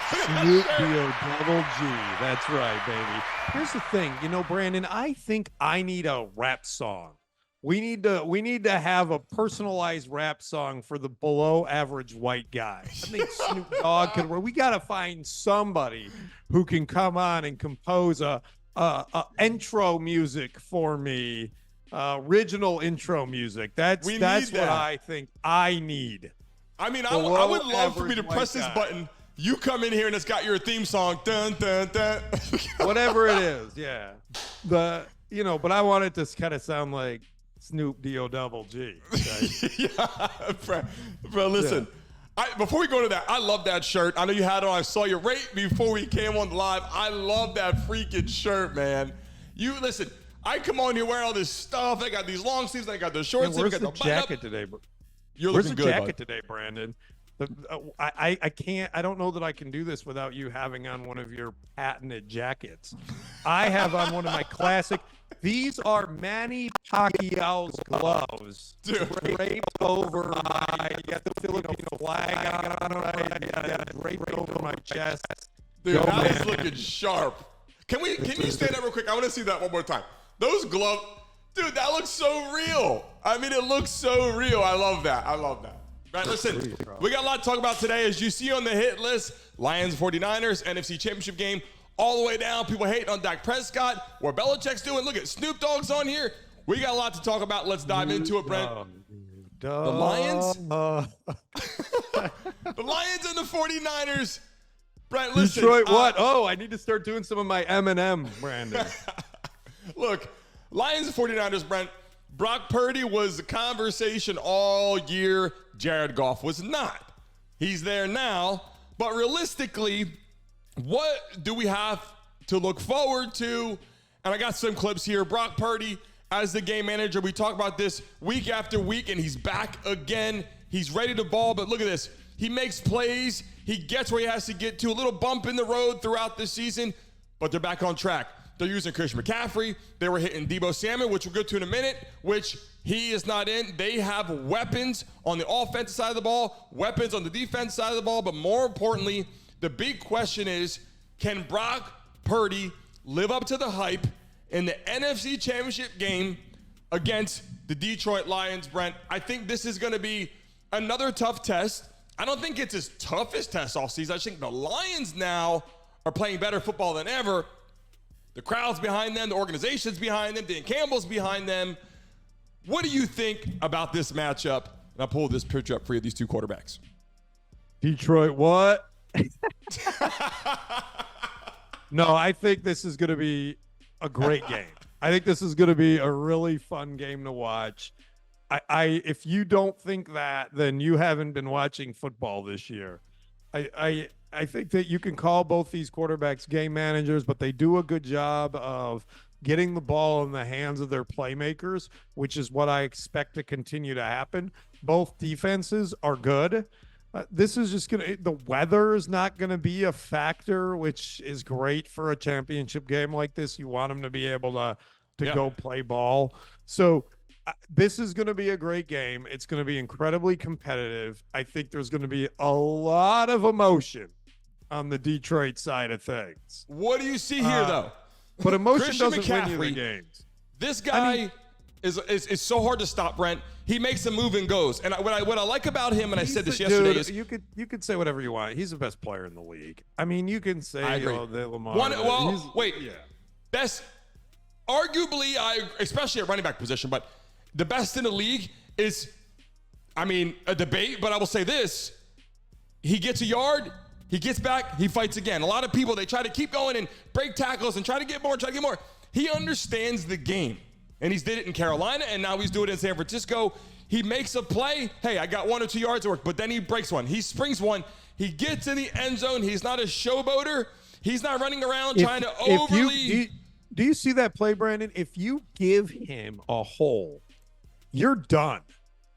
Snoop double G. That's right, baby. Here's the thing, Brandon, I think I need a rap song. We need to have a personalized rap song for the below average white guy. I think Snoop Dogg could. We got to find somebody who can come on and compose a intro music for me, original intro music. That's what I think I need. I mean, I would love for me to press this button. You come in here and it's got your theme song, dun dun dun. Whatever it is, yeah. But I want it to kind of sound like Snoop double G. Okay? Yeah, bro, listen. Yeah. Before we go to that, I love that shirt. I know you had it on. I saw you right before we came on the live. I love that freaking shirt, man. You listen. I come on here wearing all this stuff. I got these long sleeves. I got the short sleeves. Where's the jacket today, bro? You're Where's looking the good, jacket today, Brandon? I can't. I don't know that I can do this without you having on one of your patented jackets. I have on one of my classic. These are Manny Pacquiao's gloves, draped over my. You got the Filipino flag on them. I got it draped over my chest. Dude, that is looking sharp. Can you stand up real quick? I want to see that one more time. Those gloves, dude, that looks so real. I mean, it looks so real. I love that. Right, listen, we got a lot to talk about today. As you see on the hit list, Lions 49ers, NFC Championship Game, all the way down. People hating on Dak Prescott. What Belichick's doing. Look at Snoop Dogg's on here. We got a lot to talk about. Let's dive into it, Brent. The Lions? The Lions and the 49ers. Brent, listen. Detroit what? I need to start doing some of my Eminem, Brandon. Look, Lions and 49ers, Brent. Brock Purdy was the conversation all year. Jared Goff was not. He's there now. But realistically, what do we have to look forward to? And I got some clips here. Brock Purdy as the game manager. We talk about this week after week, and he's back again. He's ready to ball, but look at this. He makes plays. He gets where he has to get to. A little bump in the road throughout the season, but they're back on track. They're using Christian McCaffrey. They were hitting Deebo Samuel, which we'll get to in a minute, which he is not in. They have weapons on the offensive side of the ball, weapons on the defense side of the ball, but more importantly, the big question is, can Brock Purdy live up to the hype in the NFC Championship game against the Detroit Lions, Brent? I think this is going to be another tough test. I don't think it's his toughest test all season. I think the Lions now are playing better football than ever. The crowd's behind them. The organization's behind them. Dan Campbell's behind them. What do you think about this matchup? And I'll pull this picture up for you, these two quarterbacks. Detroit what? No, I think this is going to be a great game. I think this is going to be a really fun game to watch. If you don't think that, then you haven't been watching football this year. I think that you can call both these quarterbacks game managers, but they do a good job of getting the ball in the hands of their playmakers, which is what I expect to continue to happen. Both defenses are good. This is just the weather is not going to be a factor, which is great for a championship game like this. You want them to be able to go play ball. So this is going to be a great game. It's going to be incredibly competitive. I think there's going to be a lot of emotion on the Detroit side of things. What do you see here, though? But emotion doesn't win you the games. This guy is so hard to stop, Brent. He makes a move and goes. And what I like about him, and I said this yesterday, is you could say whatever you want. He's the best player in the league. I mean, you can say Lamar. Best, arguably, especially at running back position, but the best in the league is, a debate. But I will say this: he gets a yard. He gets back, he fights again. A lot of people, they try to keep going and break tackles and try to get more. He understands the game. And he's did it in Carolina, and now he's doing it in San Francisco. He makes a play. Hey, I got 1 or 2 yards of work, but then he breaks one. He springs one. He gets in the end zone. He's not a showboater. He's not running around trying to overly. Do you see that play, Brandon? If you give him a hole, you're done.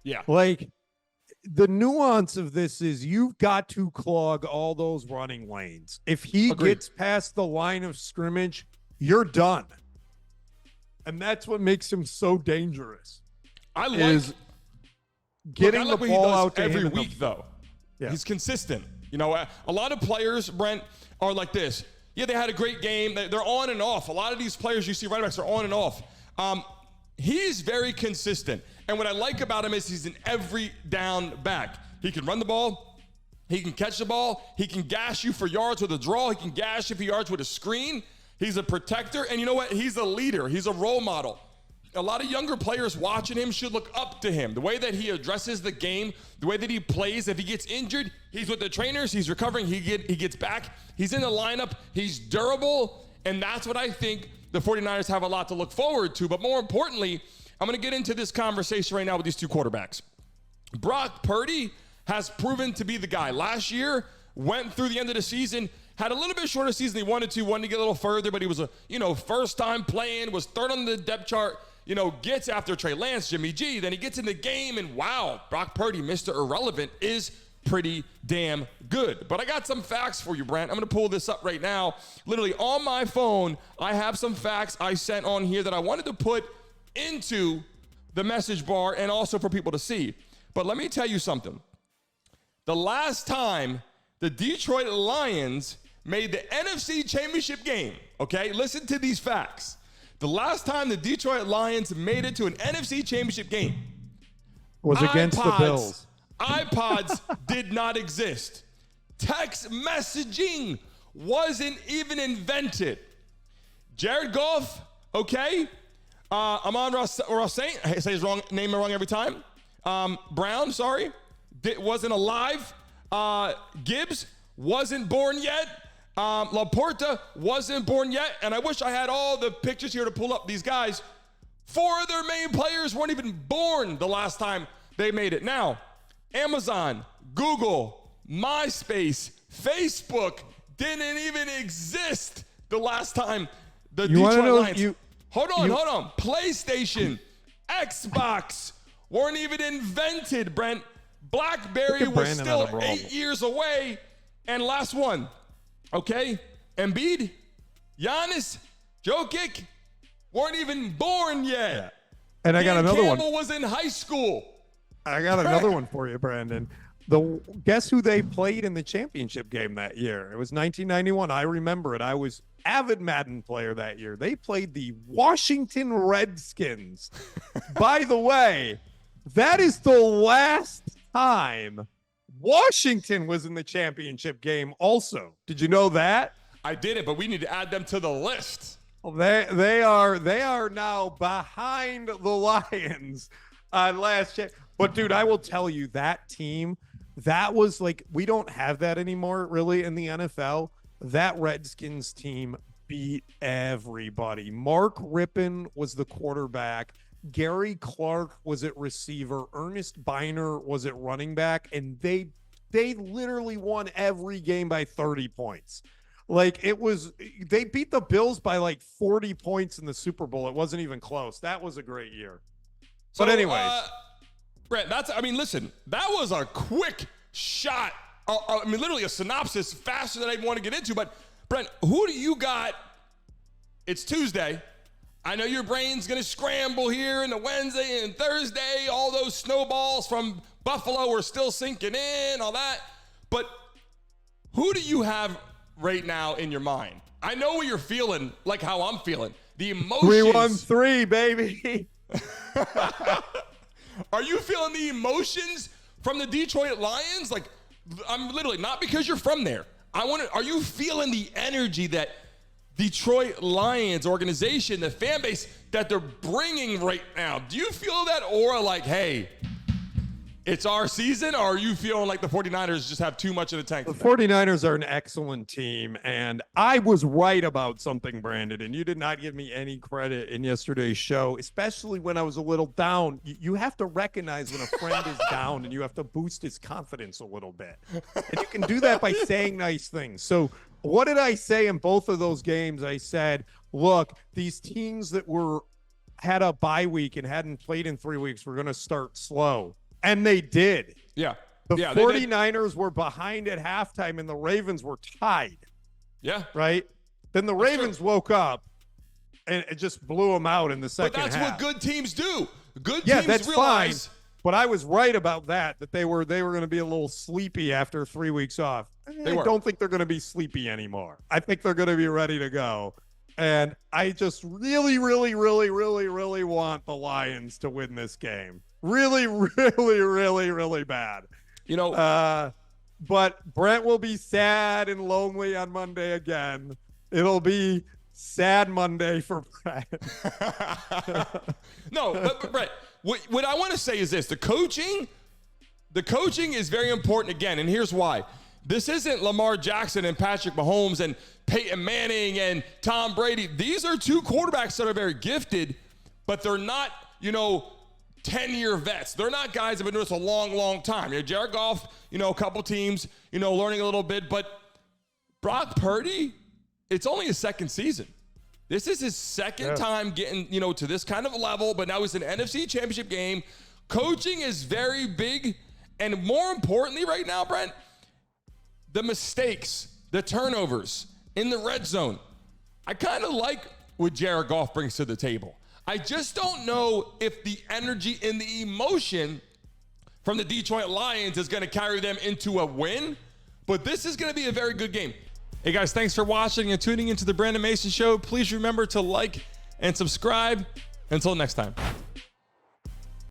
Yeah. The nuance of this is you've got to clog all those running lanes. If he gets past the line of scrimmage, you're done. And that's what makes him so dangerous. I like getting the ball out to every him week, though. Yeah. He's consistent. You know, a lot of players, Brent, are like this. Yeah, they had a great game. They're on and off. A lot of these players you see running backs are on and off. He's very consistent. And what I like about him is he's an every down back. He can run the ball. He can catch the ball. He can gash you for yards with a draw. He can gash you for yards with a screen. He's a protector. And you know what? He's a leader. He's a role model. A lot of younger players watching him should look up to him. The way that he addresses the game, the way that he plays. If he gets injured, he's with the trainers. He's recovering. He gets back. He's in the lineup. He's durable. And that's what I think the 49ers have a lot to look forward to. But more importantly, I'm going to get into this conversation right now with these two quarterbacks. Brock Purdy has proven to be the guy. Last year, went through the end of the season, had a little bit shorter season. He wanted to get a little further, but he was first time playing, was third on the depth chart, gets after Trey Lance, Jimmy G. Then he gets in the game, and wow, Brock Purdy, Mr. Irrelevant, is pretty damn good. But I got some facts for you, Brent. I'm going to pull this up right now. Literally on my phone, I have some facts I sent on here that I wanted to put into the message bar and also for people to see. But let me tell you something. The last time the Detroit Lions made the NFC Championship game, okay? Listen to these facts. The last time the Detroit Lions made it to an NFC Championship game was against the Bills. iPods did not exist. Text messaging wasn't even invented. Jared Goff, okay? Amon-Ra Saint, I say his name wrong every time. Brown, sorry, wasn't alive. Gibbs wasn't born yet. Laporta wasn't born yet. And I wish I had all the pictures here to pull up these guys. 4 of their main players weren't even born the last time they made it. Now, Amazon, Google, MySpace, Facebook didn't even exist the last time the Detroit Lions. Hold on. PlayStation, Xbox weren't even invented, Brent. BlackBerry was still 8 years away. And last one, okay? Embiid, Giannis, Jokic weren't even born yet. Yeah. And I got another one. Campbell was in high school. I got another one for you, Brandon. Guess who they played in the championship game that year? It was 1991. I remember it. I was avid Madden player that year. They played the Washington Redskins. By the way, that is the last time Washington was in the championship game also. Did you know that? I didn't, but we need to add them to the list. Well, they are now behind the Lions on last year. But dude, I will tell you, that team, that was like, we don't have that anymore really in the NFL. That Redskins team beat everybody. Mark Rippon was the quarterback. Gary Clark was at receiver. Ernest Biner was at running back. And they literally won every game by 30 points. Like, they beat the Bills by like 40 points in the Super Bowl. It wasn't even close. That was a great year. But anyways. Brent, listen, that was a quick shot. Literally a synopsis faster than I want to get into. But, Brent, who do you got? It's Tuesday. I know your brain's going to scramble here in the Wednesday and Thursday. All those snowballs from Buffalo are still sinking in, all that. But who do you have right now in your mind? I know what you're feeling, like how I'm feeling. The emotions. 3-1-3, baby. Are you feeling the emotions from the Detroit Lions? Like, I'm literally, not because you're from there. Are you feeling the energy that Detroit Lions organization, the fan base that they're bringing right now? Do you feel that aura like, hey, it's our season? Or are you feeling like the 49ers just have too much in the tank? The 49ers are an excellent team, and I was right about something, Brandon, and you did not give me any credit in yesterday's show, especially when I was a little down. You have to recognize when a friend is down, and you have to boost his confidence a little bit. And you can do that by saying nice things. So what did I say in both of those games? I said, look, these teams that had a bye week and hadn't played in 3 weeks were going to start slow. And they did. Yeah. The 49ers were behind at halftime, and the Ravens were tied. Yeah. Right? Then the Ravens woke up, and it just blew them out in the second half. But that's what good teams do. Good teams realize. Fine. But I was right about that they were going to be a little sleepy after 3 weeks off. I don't think they're going to be sleepy anymore. I think they're going to be ready to go. And I just really, really, really, really, really want the Lions to win this game. Really, really, really, really bad. You know, but Brent will be sad and lonely on Monday again. It'll be sad Monday for Brent. No, but Brent, what I want to say is this. The coaching is very important again, and here's why. This isn't Lamar Jackson and Patrick Mahomes and Peyton Manning and Tom Brady. These are two quarterbacks that are very gifted, but they're not, 10-year vets. They're not guys that have been doing this a long, long time. Jared Goff, a couple teams, learning a little bit, but Brock Purdy, it's only his second season. This is his second time getting, to this kind of level, but now he's an NFC Championship game. Coaching is very big, and more importantly right now, Brent, the mistakes, the turnovers in the red zone. I kind of like what Jared Goff brings to the table. I just don't know if the energy and the emotion from the Detroit Lions is going to carry them into a win, but this is going to be a very good game. Hey guys, thanks for watching and tuning into the Brandon Mason Show. Please remember to like and subscribe. Until next time.